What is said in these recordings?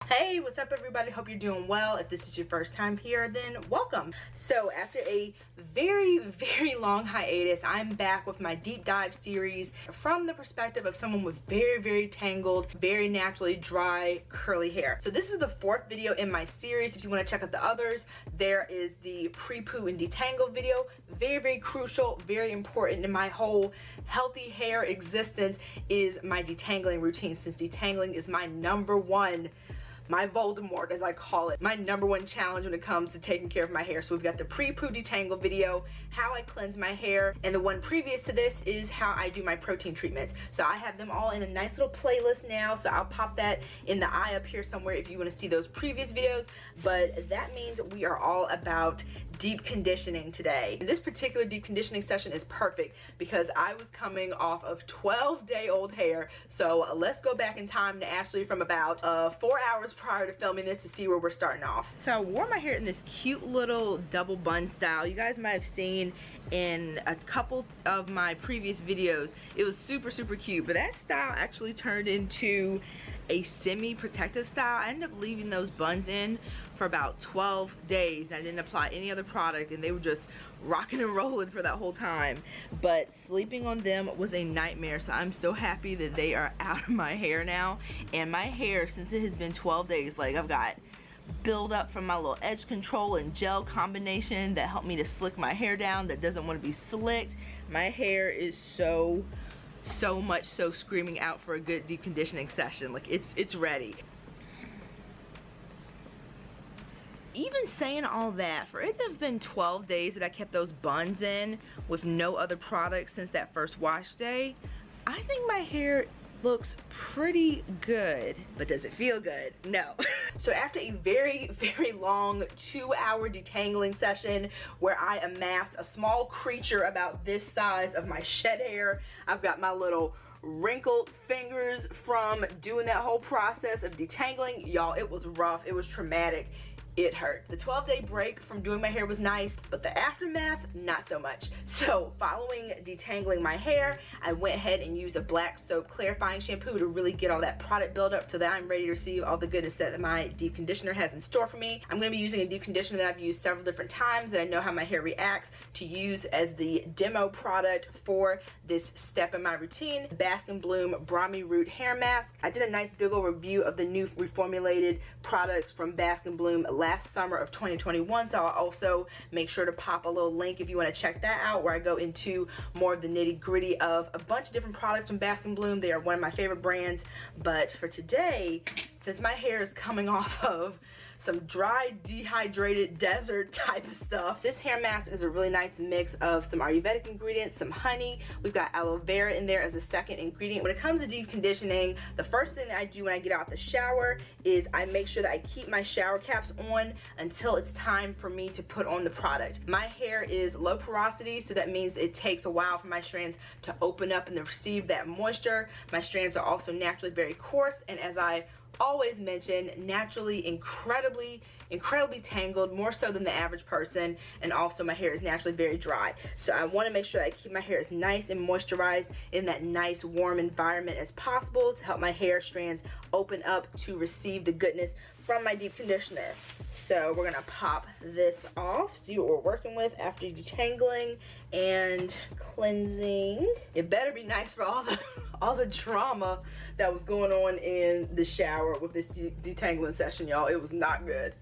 Hey, what's up everybody? Hope you're doing well. If this is your first time here, then welcome. So after a very long hiatus, I'm back with my deep dive series from the perspective of someone with very tangled, very naturally dry, curly hair. So this is the fourth video in my series. If you want to check out the others, there is the pre-poo and detangle video. Very crucial, very important in my whole healthy hair existence is my detangling routine, since detangling is my number one, my Voldemort as I call it, my number one challenge when it comes to taking care of my hair. So we've got the pre-poo detangle video, how I cleanse my hair, and the one previous to this is how I do my protein treatments. So I have them all in a nice little playlist now, so I'll pop that in the eye up here somewhere if you want to see those previous videos. But that means we are all about deep conditioning today. And this particular deep conditioning session is perfect because I was coming off of 12-day-old hair. So let's go back in time to Ashley from about 4 hours prior to filming this to see where we're starting off. So I wore my hair in this cute little double bun style. You guys might have seen in a couple of my previous videos. It was super cute, but that style actually turned into a semi-protective style. I ended up leaving those buns in for about 12 days. I didn't apply any other product and they were just rocking and rolling for that whole time. But sleeping on them was a nightmare, so I'm so happy that they are out of my hair now. And my hair, since it has been 12 days, like I've got build up from my little edge control and gel combination that helped me to slick my hair down that doesn't want to be slicked. My hair is so much so screaming out for a good deep conditioning session. Like it's ready. Even saying all that, for it to have been 12 days that I kept those buns in with no other products since that first wash day, I think my hair looks pretty good. But does it feel good? No. So after a very long 2-hour detangling session where I amassed a small creature about this size of my shed hair, I've got my little wrinkled fingers from doing that whole process of detangling. Y'all, it was rough, it was traumatic. It hurt. The 12-day break from doing my hair was nice, but the aftermath, not so much. So following detangling my hair, I went ahead and used a black soap clarifying shampoo to really get all that product buildup so that I'm ready to receive all the goodness that my deep conditioner has in store for me. I'm going to be using a deep conditioner that I've used several different times that I know how my hair reacts to use as the demo product for this step in my routine. Bask and Bloom Brahmi Root Hair Mask. I did a nice big old review of the new reformulated products from Bask and Bloom last summer of 2021, so I'll also make sure to pop a little link if you want to check that out, where I go into more of the nitty-gritty of a bunch of different products from Bask and Bloom. They are one of my favorite brands. But for today, since my hair is coming off of some dry, dehydrated desert type of stuff, this hair mask is a really nice mix of some Ayurvedic ingredients, some honey. We've got aloe vera in there as a second ingredient. When it comes to deep conditioning, the first thing that I do when I get out the shower is I make sure that I keep my shower caps on until it's time for me to put on the product. My hair is low porosity, so that means it takes a while for my strands to open up and to receive that moisture. My strands are also naturally very coarse, and as I always mention, naturally incredibly tangled, more so than the average person. And also my hair is naturally very dry, so I want to make sure that I keep my hair as nice and moisturized in that nice warm environment as possible to help my hair strands open up to receive the goodness from my deep conditioner. So we're gonna pop this off, see what we're working with after detangling and cleansing. It better be nice for all the drama that was going on in the shower with this detangling session, y'all. It was not good.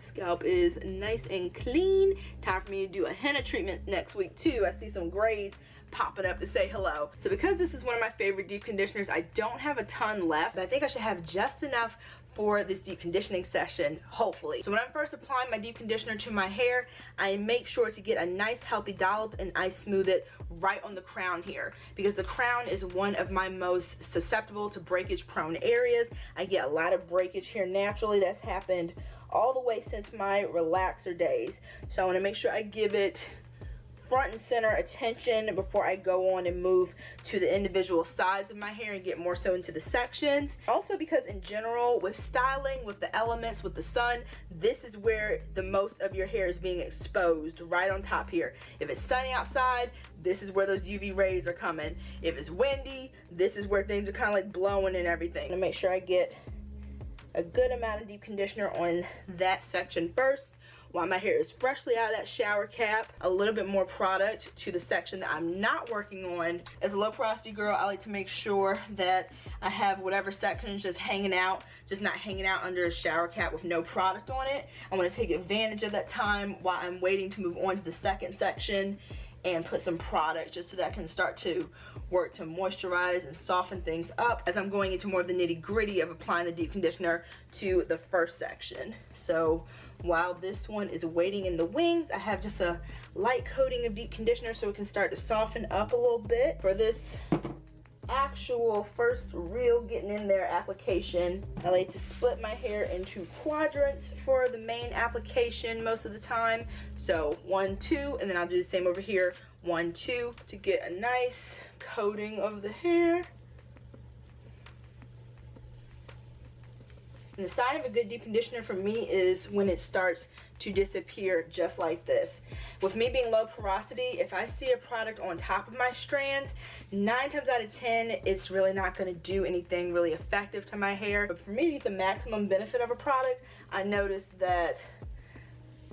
Scalp is nice and clean. Time for me to do a henna treatment next week too. I see some grays popping up to say hello. So because this is one of my favorite deep conditioners, I don't have a ton left. I think I should have just enough for this deep conditioning session, hopefully. So when I'm first applying my deep conditioner to my hair, I make sure to get a nice healthy dollop and I smooth it right on the crown here, because the crown is one of my most susceptible to breakage prone areas. I get a lot of breakage here naturally. That's happened all the way since my relaxer days. So I want to make sure I give it front and center attention before I go on and move to the individual sides of my hair and get more so into the sections. Also because in general with styling, with the elements, with the sun, this is where the most of your hair is being exposed, right on top here. If it's sunny outside, this is where those UV rays are coming. If it's windy, this is where things are kind of like blowing and everything. I'm gonna make sure I get a good amount of deep conditioner on that section first while my hair is freshly out of that shower cap. A little bit more product to the section that I'm not working on. As a low porosity girl, I like to make sure that I have whatever section is just hanging out, just not hanging out under a shower cap with no product on it. I want to take advantage of that time while I'm waiting to move on to the second section and put some product just so that I can start to work to moisturize and soften things up as I'm going into more of the nitty-gritty of applying the deep conditioner to the first section. So while this one is waiting in the wings, I have just a light coating of deep conditioner so it can start to soften up a little bit. For this actual first real getting in there application, I like to split my hair into quadrants for the main application most of the time. So 1, 2, and then I'll do the same over here, 1, 2, to get a nice coating of the hair. And the sign of a good deep conditioner for me is when it starts to disappear just like this. With me being low porosity, if I see a product on top of my strands, 9 times out of 10, it's really not going to do anything really effective to my hair. But for me to get the maximum benefit of a product, I noticed that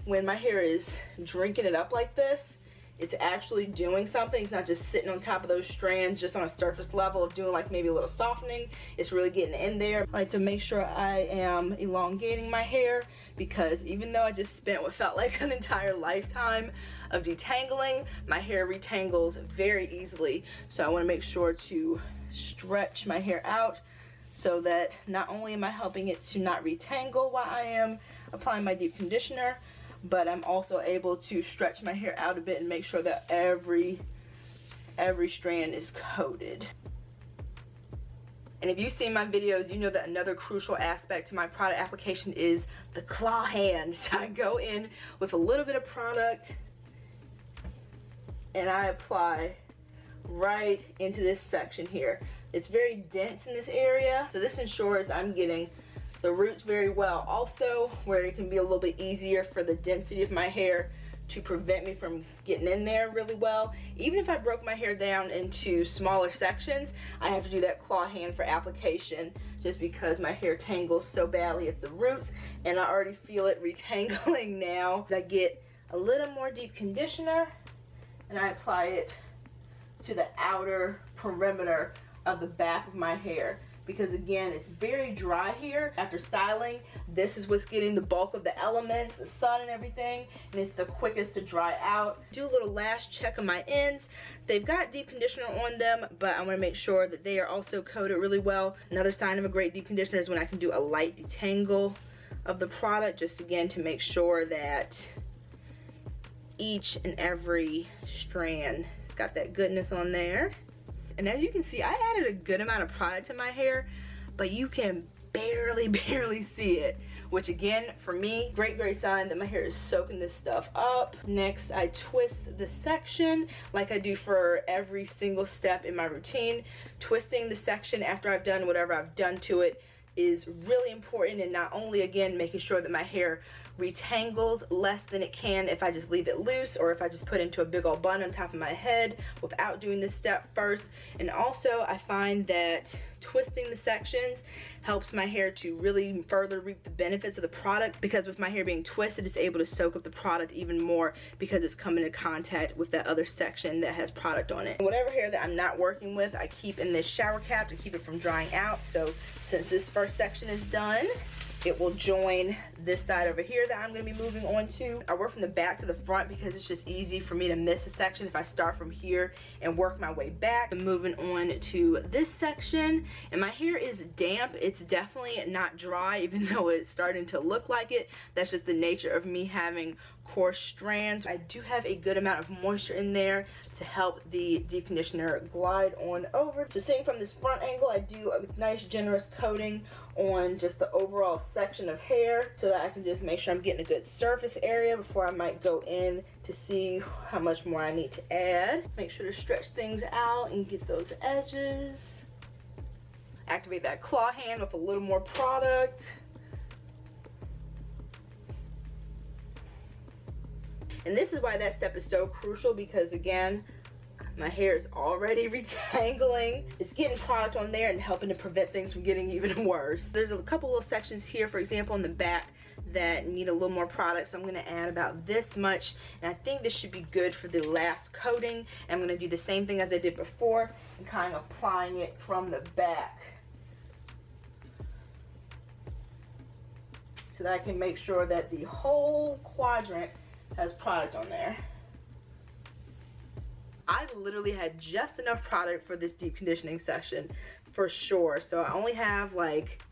when my hair is drinking it up like this, it's actually doing something. It's not just sitting on top of those strands just on a surface level of doing like maybe a little softening. It's really getting in there. I like to make sure I am elongating my hair because even though I just spent what felt like an entire lifetime of detangling, my hair retangles very easily. So I want to make sure to stretch my hair out so that not only am I helping it to not retangle while I am applying my deep conditioner, but I'm also able to stretch my hair out a bit and make sure that every strand is coated. And if you've seen my videos, you know that another crucial aspect to my product application is the claw hand. So I go in with a little bit of product and I apply right into this section here. It's very dense in this area, so this ensures I'm getting the roots very well. Also, where it can be a little bit easier for the density of my hair to prevent me from getting in there really well. Even if I broke my hair down into smaller sections, I have to do that claw hand for application just because my hair tangles so badly at the roots, and I already feel it retangling now. I get a little more deep conditioner and I apply it to the outer perimeter of the back of my hair, because again, it's very dry here. After styling, this is what's getting the bulk of the elements, the sun and everything, and it's the quickest to dry out. Do a little last check on my ends. They've got deep conditioner on them, but I want to make sure that they are also coated really well. Another sign of a great deep conditioner is when I can do a light detangle of the product, just again to make sure that each and every strand has got that goodness on there. And as you can see, I added a good amount of product to my hair, but you can barely see it, which again, for me, great sign that my hair is soaking this stuff up. Next, I twist the section like I do for every single step in my routine. Twisting the section after I've done whatever I've done to it is really important, and not only again making sure that my hair retangles less than it can if I just leave it loose or if I just put into a big old bun on top of my head without doing this step first. And also I find that twisting the sections helps my hair to really further reap the benefits of the product, because with my hair being twisted, it's able to soak up the product even more because it's coming into contact with that other section that has product on it. Whatever hair that I'm not working with, I keep in this shower cap to keep it from drying out. So since this first section is done, it will join this side over here that I'm going to be moving on to. I work from the back to the front because it's just easy for me to miss a section if I start from here and work my way back. I'm moving on to this section, and my hair is damp. It's definitely not dry, even though it's starting to look like it. That's just the nature of me having coarse strands. I do have a good amount of moisture in there to help the deep conditioner glide on over. So seeing from this front angle, I do a nice generous coating on just the overall section of hair so that I can just make sure I'm getting a good surface area before I might go in to see how much more I need to add. Make sure to stretch things out and get those edges. Activate that claw hand with a little more product. And this is why that step is so crucial, because again, My hair is already retangling. It's getting product on there and helping to prevent things from getting even worse. There's a couple little sections here, for example, in the back that need a little more product, so I'm going to add about this much, and I think this should be good for the last coating. And I'm going to do the same thing as I did before and kind of applying it from the back so that I can make sure that the whole quadrant has product on there. I literally had just enough product for this deep conditioning session for sure, so I only have like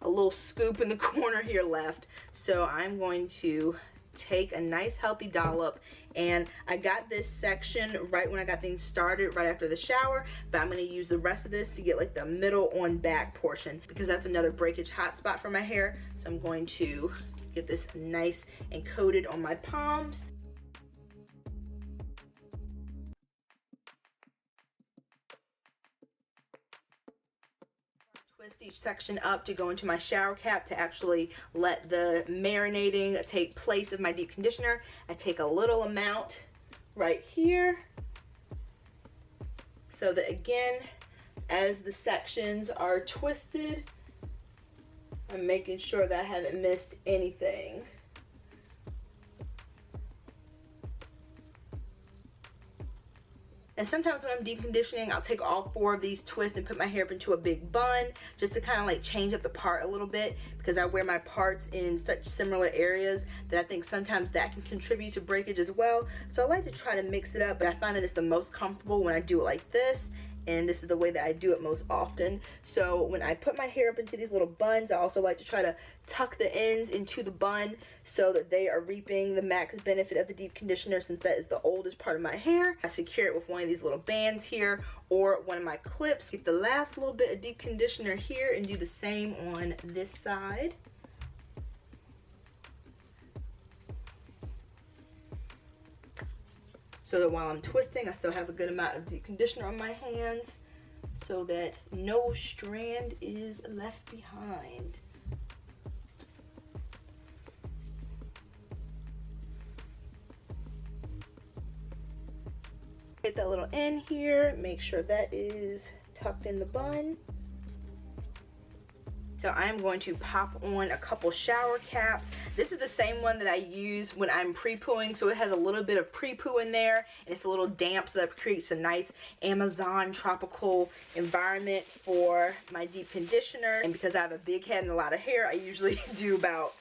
a little scoop in the corner here left. So I'm going to take a nice healthy dollop, and I got this section right when I got things started right after the shower, but I'm going to use the rest of this to get like the middle on back portion because that's another breakage hot spot for my hair. So I'm going to get this nice and coated on my palms. Twist each section up to go into my shower cap to actually let the marinating take place of my deep conditioner. I take a little amount right here so that, again, as the sections are twisted, I'm making sure that I haven't missed anything. And sometimes when I'm deep conditioning, I'll take all 4 of these twists and put my hair up into a big bun just to kind of like change up the part a little bit, because I wear my parts in such similar areas that I think sometimes that can contribute to breakage as well. So I like to try to mix it up, but I find that it's the most comfortable when I do it like this. And this is the way that I do it most often. So when I put my hair up into these little buns, I also like to try to tuck the ends into the bun so that they are reaping the max benefit of the deep conditioner, since that is the oldest part of my hair. I secure it with one of these little bands here or one of my clips. Get the last little bit of deep conditioner here and do the same on this side. So that while I'm twisting, I still have a good amount of deep conditioner on my hands so that no strand is left behind. Get that little end here, make sure that is tucked in the bun. So I'm going to pop on a couple shower caps. This is the same one that I use when I'm pre-pooing, so it has a little bit of pre-poo in there, and it's a little damp, so that creates a nice Amazon tropical environment for my deep conditioner. And because I have a big head and a lot of hair, I usually do about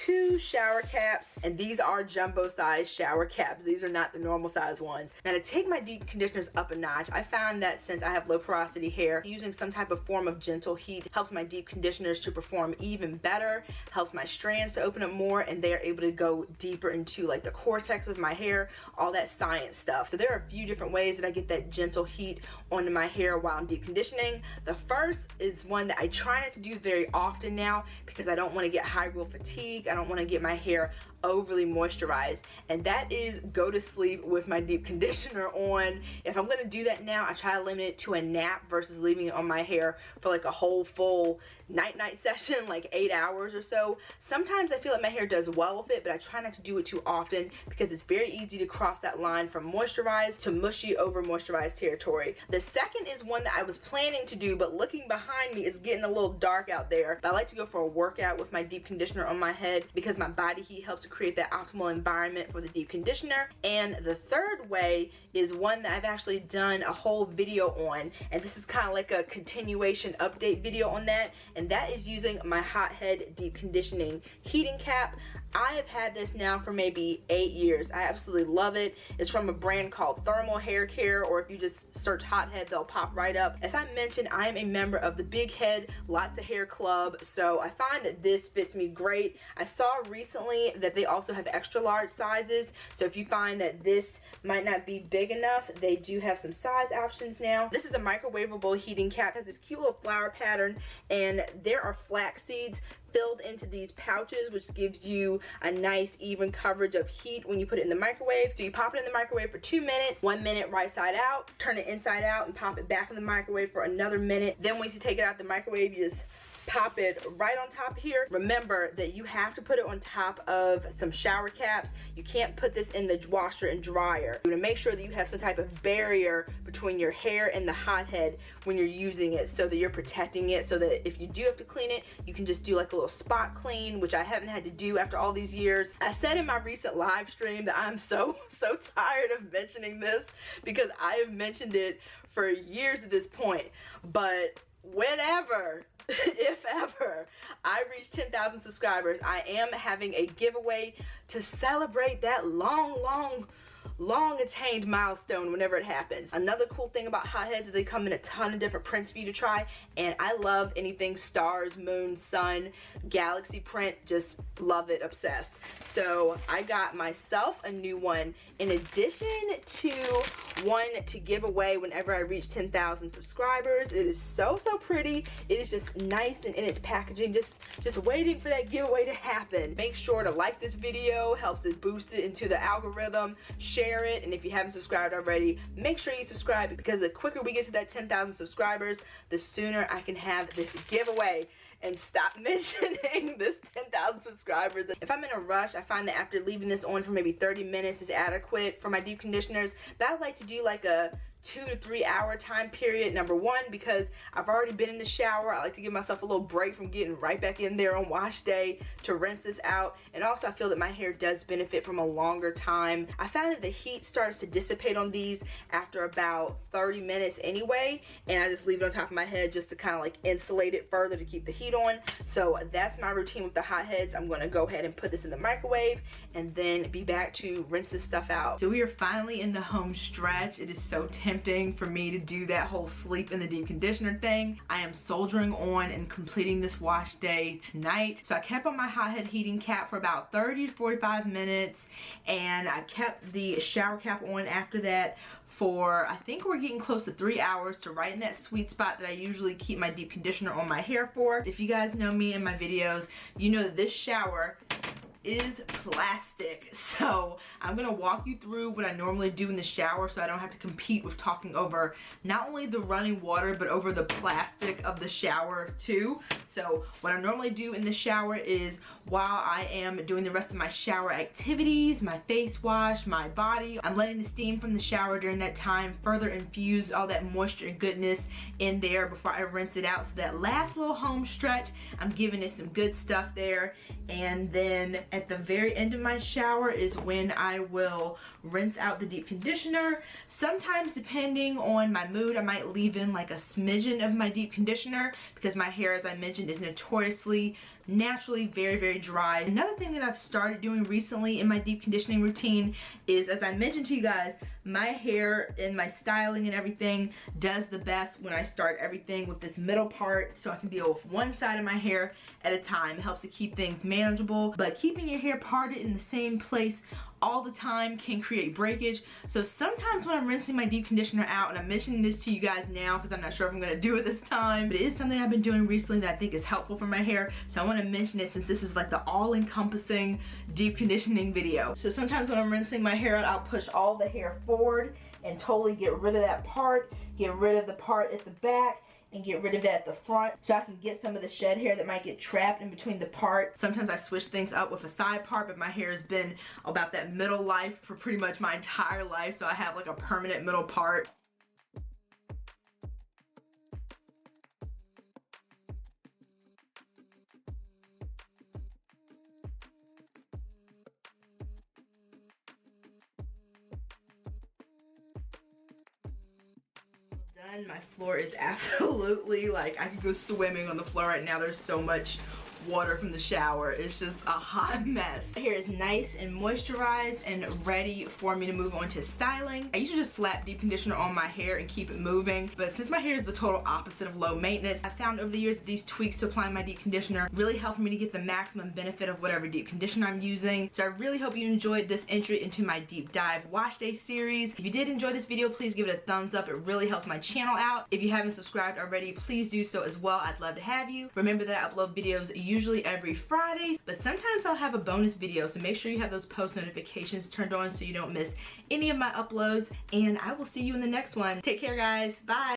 2 shower caps, and these are jumbo size shower caps. These are not the normal size ones. Now, to take my deep conditioners up a notch, I found that since I have low porosity hair, using some type of form of gentle heat helps my deep conditioners to perform even better, helps my strands to open up more, and they are able to go deeper into like the cortex of my hair, all that science stuff. So there are a few different ways that I get that gentle heat onto my hair while I'm deep conditioning. The first is one that I try not to do very often now because I don't want to get high growth fatigue. I don't want to get my hair overly moisturized, and that is go to sleep with my deep conditioner on. If I'm going to do that now, I try to limit it to a nap versus leaving it on my hair for like a whole full night session, like 8 hours or so. Sometimes I feel like my hair does well with it, but I try not to do it too often because it's very easy to cross that line from moisturized to mushy over moisturized territory. The second is one that I was planning to do, but looking behind me, it's getting a little dark out there. But I like to go for a workout with my deep conditioner on my head because my body heat helps to create that optimal environment for the deep conditioner. And the third way is one that I've actually done a whole video on, and this is kind of like a continuation update video on that, and that is using my hot head deep conditioning heating cap. I have had this now for maybe 8 years. I absolutely love it. It's from a brand called Thermal Hair Care, or if you just search hot head, they'll pop right up. As I mentioned, I am a member of the Big Head Lots of Hair Club, so I find that this fits me great. I saw recently that they also have extra large sizes, so if you find that this might not be big enough, they do have some size options now. This is a microwavable heating cap. It has this cute little flower pattern, and there are flax seeds filled into these pouches, which gives you a nice even coverage of heat when you put it in the microwave. So you pop it in the microwave for 2 minutes, 1 minute right side out, turn it inside out and pop it back in the microwave for another minute. Then once you take it out the microwave, you just pop it right on top here. Remember that you have to put it on top of some shower caps. You can't put this in the washer and dryer. You want to make sure that you have some type of barrier between your hair and the hothead when you're using it, so that you're protecting it, so that if you do have to clean it, you can just do like a little spot clean, which I haven't had to do after all these years. I said in my recent live stream that I'm so tired of mentioning this, because I have mentioned it for years at this point, but whenever, if ever, I reach 10,000 subscribers, I am having a giveaway to celebrate that long attained milestone whenever it happens. Another cool thing about hotheads is they come in a ton of different prints for you to try, and I love anything stars, moon, sun, galaxy print. Just love it, obsessed. So I got myself a new one in addition to one to give away whenever I reach 10,000 subscribers. It is so pretty. It is just nice and in its packaging, just waiting for that giveaway to happen. Make sure to like this video, helps it boost it into the algorithm. Share it, and if you haven't subscribed already, make sure you subscribe, because the quicker we get to that 10,000 subscribers, the sooner I can have this giveaway. And stop mentioning this 10,000 subscribers. If I'm in a rush, I find that after leaving this on for maybe 30 minutes is adequate for my deep conditioners. But I like to do like a 2 to 3 hour time period. Number one, because I've already been in the shower. I like to give myself a little break from getting right back in there on wash day to rinse this out. And also I feel that my hair does benefit from a longer time. I find that the heat starts to dissipate on these after about 30 minutes anyway, and I just leave it on top of my head just to kind of like insulate it further to keep the heat on. So that's my routine with the hotheads. I'm going to go ahead and put this in the microwave and then be back to rinse this stuff out. So we are finally in the home stretch. It is so tempting for me to do that whole sleep in the deep conditioner thing. I am soldiering on and completing this wash day tonight. So I kept on my hothead heating cap for about 30 to 45 minutes, and I kept the shower cap on after that for, I think we're getting close to 3 hours, to right in that sweet spot that I usually keep my deep conditioner on my hair for. If you guys know me in my videos, you know that this shower is plastic. So I'm gonna walk you through what I normally do in the shower, so I don't have to compete with talking over not only the running water but over the plastic of the shower too. So what I normally do in the shower is, while I am doing the rest of my shower activities, my face wash, my body, I'm letting the steam from the shower during that time further infuse all that moisture and goodness in there before I rinse it out. So that last little home stretch, I'm giving it some good stuff there. And then at the very end of my shower is when I will rinse out the deep conditioner. Sometimes, depending on my mood, I might leave in like a smidgen of my deep conditioner, because my hair, as I mentioned, is notoriously naturally very dry. Another thing that I've started doing recently in my deep conditioning routine is, as I mentioned to you guys, my hair and my styling and everything does the best when I start everything with this middle part, so I can deal with one side of my hair at a time. It helps to keep things manageable, but keeping your hair parted in the same place all the time can create breakage. So sometimes when I'm rinsing my deep conditioner out, and I'm mentioning this to you guys now because I'm not sure if I'm going to do it this time, but it is something I've been doing recently that I think is helpful for my hair, so I want to mention it since this is like the all-encompassing deep conditioning video. So sometimes when I'm rinsing my hair out, I'll push all the hair forward and totally get rid of that part, get rid of the part at the back, and get rid of that at the front, so I can get some of the shed hair that might get trapped in between the part. Sometimes I switch things up with a side part, but my hair has been about that middle life for pretty much my entire life, so I have like a permanent middle part. My floor is absolutely, like, I could go swimming on the floor right now. There's so much water from the shower. It's just a hot mess. My hair is nice and moisturized and ready for me to move on to styling. I usually just slap deep conditioner on my hair and keep it moving, but since my hair is the total opposite of low maintenance, I found over the years that these tweaks to applying my deep conditioner really help me to get the maximum benefit of whatever deep conditioner I'm using. So I really hope you enjoyed this entry into my deep dive wash day series. If you did enjoy this video, please give it a thumbs up. It really helps my channel out. If you haven't subscribed already, please do so as well. I'd love to have you. Remember that I upload videos usually every Friday, but sometimes I'll have a bonus video, so make sure you have those post notifications turned on so you don't miss any of my uploads, and I will see you in the next one. Take care, guys. Bye.